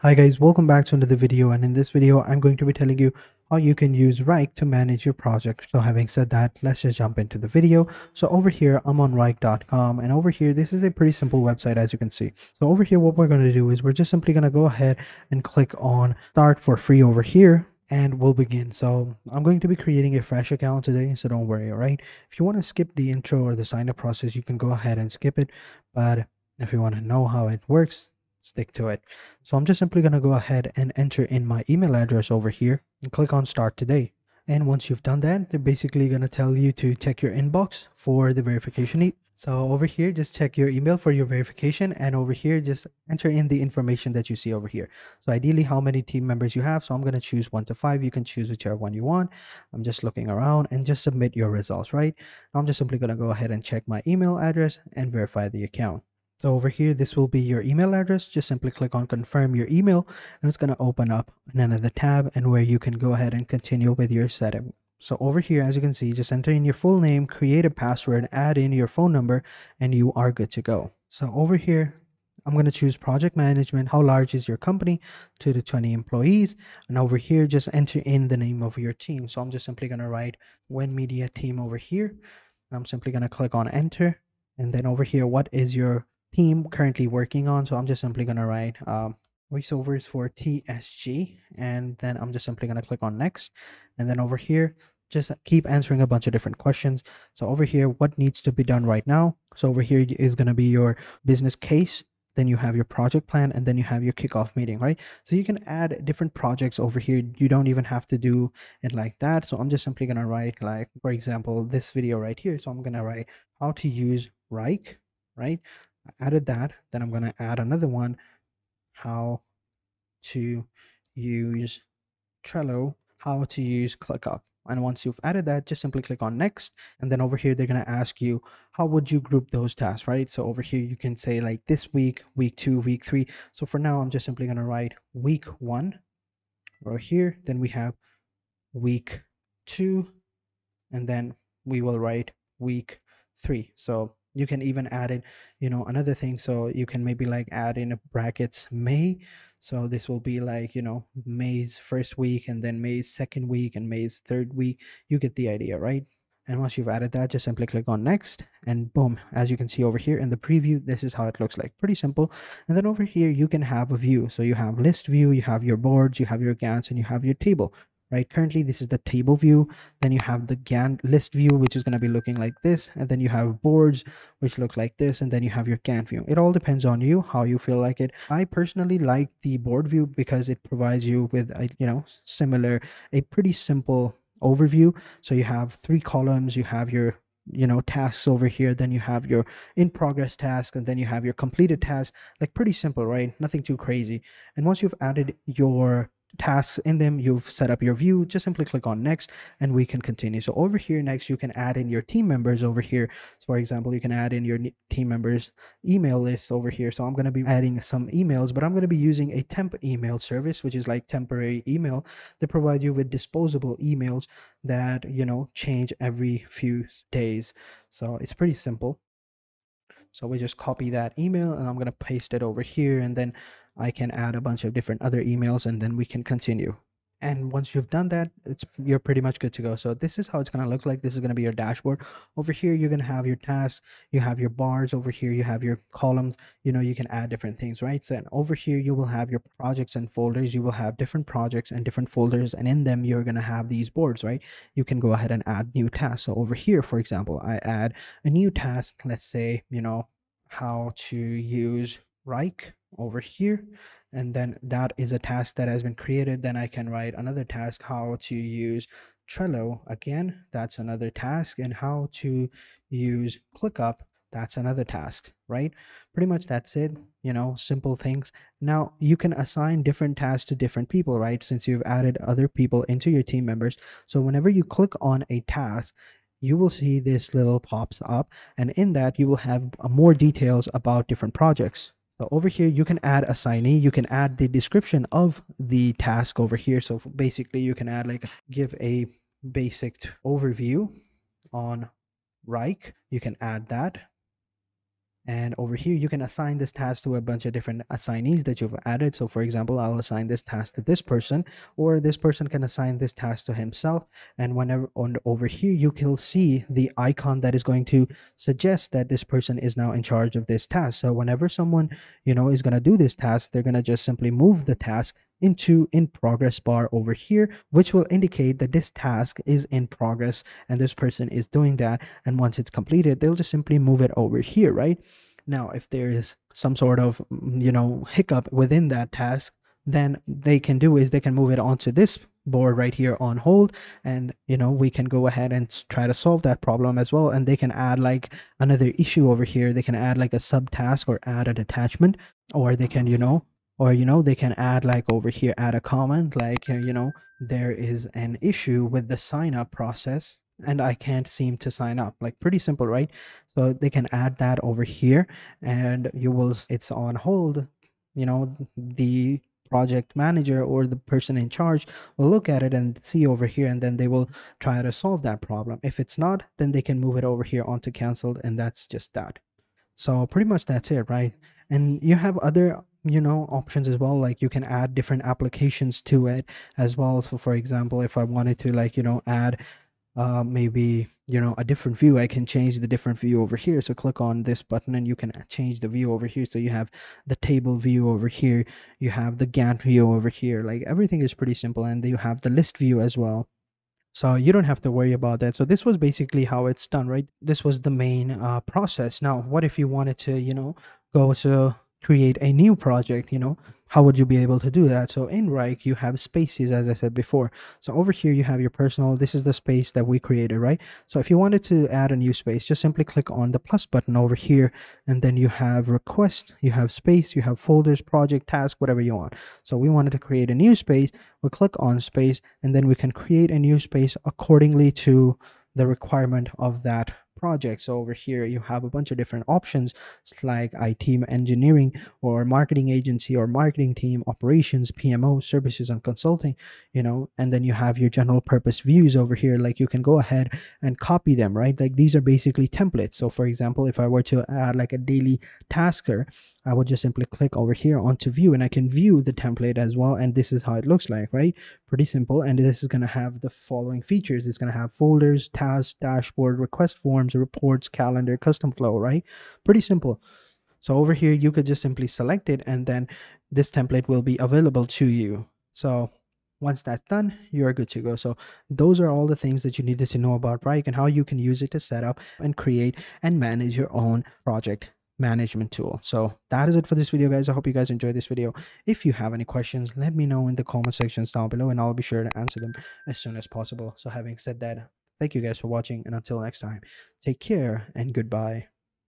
Hi guys, welcome back to another video, and in this video I'm going to be telling you how you can use Wrike to manage your project. So having said that, let's just jump into the video. So over here I'm on Wrike.com, and over here this is a pretty simple website, as you can see. So over here what we're going to do is we're just simply going to go ahead and click on start for free over here, and we'll begin. So I'm going to be creating a fresh account today, so don't worry. All right, if you want to skip the intro or the sign up process, you can go ahead and skip it, but if you want to know how it works, stick to it. So I'm just simply going to go ahead and enter in my email address over here and click on start today. And once you've done that, they're basically going to tell you to check your inbox for the verification need. So over here, just check your email for your verification, and over here, just enter in the information that you see over here. So ideally, how many team members you have. So I'm going to choose 1 to 5. You can choose whichever one you want. I'm just looking around and just submit your results, right? I'm just simply going to go ahead and check my email address and verify the account. So over here, this will be your email address. Just simply click on confirm your email, and it's going to open up in another tab and where you can go ahead and continue with your setup. So over here, as you can see, just enter in your full name, create a password, add in your phone number, and you are good to go. So over here, I'm going to choose project management. How large is your company? 2 to 20 employees. And over here, just enter in the name of your team. So I'm just simply going to write When Media Team over here. And I'm simply going to click on enter. And then over here, what is your team currently working on? So I'm just simply going to write voiceovers for TSG, and then I'm just simply going to click on next. And then over here, just keep answering a bunch of different questions. So over here, what needs to be done right now? So over here is going to be your business case, then you have your project plan, and then you have your kickoff meeting, right? So you can add different projects over here. You don't even have to do it like that. So I'm just simply going to write, like, for example, this video right here. So I'm going to write how to use Wrike, right? I added that. Then I'm going to add another one, how to use Trello, how to use ClickUp. And once you've added that, just simply click on next. And then over here, they're going to ask you, how would you group those tasks, right? So over here, you can say like this week, week 2, week 3. So for now, I'm just simply going to write week 1 over here. Then we have week 2, and then we will write week 3. So you can even add it, another thing. So you can maybe like add in brackets May. So this will be like, May's first week, and then May's second week, and May's third week. You get the idea, right? And once you've added that, just simply click on next, and boom, as you can see over here in the preview, this is how it looks like. Pretty simple. And then over here, you can have a view. So you have list view, you have your boards, you have your Gantt, and you have your table, right? Currently, this is the table view. Then you have the Gantt list view, which is going to be looking like this. And then you have boards, which look like this. And then you have your Gantt view. It all depends on you, how you feel like it. I personally like the board view because it provides you with a pretty simple overview. So you have 3 columns, you have your tasks over here, then you have your in progress task, and then you have your completed task. Like, pretty simple, right? Nothing too crazy. And once you've added your tasks in them, you've set up your view, just simply click on next, and we can continue. So over here next, you can add in your team members over here. So for example, you can add in your team members email list over here. So I'm going to be adding some emails, but I'm going to be using a temp email service, which is like temporary email. They provide you with disposable emails that change every few days. So it's pretty simple. So we just copy that email, and I'm going to paste it over here, and then I can add a bunch of different other emails, and then we can continue. And once you've done that, you're pretty much good to go. So this is how it's going to look like. This is going to be your dashboard. Over here, you're going to have your tasks, you have your bars. Over here, you have your columns. You can add different things, right? So, and over here, you will have your projects and folders. You will have different projects and different folders, and in them, you're going to have these boards, right? You can go ahead and add new tasks. So over here, for example, I add a new task. Let's say, how to use Wrike over here, and then that is a task that has been created. Then I can write another task, how to use Trello. Again, that's another task. And how to use ClickUp, that's another task, right? Pretty much that's it. Simple things. Now you can assign different tasks to different people, right? Since you've added other people into your team members. So whenever you click on a task, you will see this little pops up, and in that you will have more details about different projects. So over here, you can add assignee, you can add the description of the task over here. So basically you can add, like, give a basic overview on Wrike. You can add that. And over here, you can assign this task to a bunch of different assignees that you've added. So for example, I'll assign this task to this person, or this person can assign this task to himself. And whenever over here, you can see the icon that is going to suggest that this person is now in charge of this task. So whenever someone, is going to do this task, they're going to just simply move the task into in progress bar over here, which will indicate that this task is in progress and this person is doing that. And once it's completed, they'll just simply move it over here, right? Now, if there is some sort of, hiccup within that task, then they can do is they can move it onto this board right here on hold, and we can go ahead and try to solve that problem as well. And they can add like another issue over here. They can add like a subtask or add an attachment, or they can they can add like over here, add a comment like there is an issue with the sign up process and I can't seem to sign up. Like, pretty simple, right? So they can add that over here, and it's on hold. The project manager or the person in charge will look at it and see over here, and then they will try to solve that problem. If it's not, then they can move it over here onto canceled, and that's just that. So pretty much that's it, right? And you have other options as well, like you can add different applications to it as well. So for example, if I wanted to like add maybe a different view, I can change the different view over here. So click on this button and you can change the view over here. So you have the table view over here, you have the Gantt view over here. Like, everything is pretty simple, and you have the list view as well. So you don't have to worry about that. So this was basically how it's done, right? This was the main process. Now, what if you wanted to go to create a new project? How would you be able to do that? So in Wrike, you have spaces, as I said before. So over here, you have your personal. This is the space that we created, right? So if you wanted to add a new space, just simply click on the plus button over here, and then you have request, you have space, you have folders, project, task, whatever you want. So we wanted to create a new space. We'll click on space, and then we can create a new space accordingly to the requirement of that project. So over here, you have a bunch of different options like IT engineering or marketing agency or marketing team, operations, PMO, services and consulting, and then you have your general purpose views over here. Like, you can go ahead and copy them, right? Like, these are basically templates. So for example, if I were to add like a daily tasker, I would just simply click over here onto view, and I can view the template as well. And this is how it looks like, right? Pretty simple. And this is going to have the following features. It's going to have folders, tasks, dashboard, request forms, reports, calendar, custom flow, right? Pretty simple. So over here, you could just simply select it, and then this template will be available to you. So once that's done, you're good to go. So those are all the things that you needed to know about Wrike and how you can use it to set up and create and manage your own project management tool. So that is it for this video, guys. I hope you guys enjoyed this video. If you have any questions, let me know in the comment sections down below, and I'll be sure to answer them as soon as possible. So having said that, thank you guys for watching, and until next time, take care and goodbye.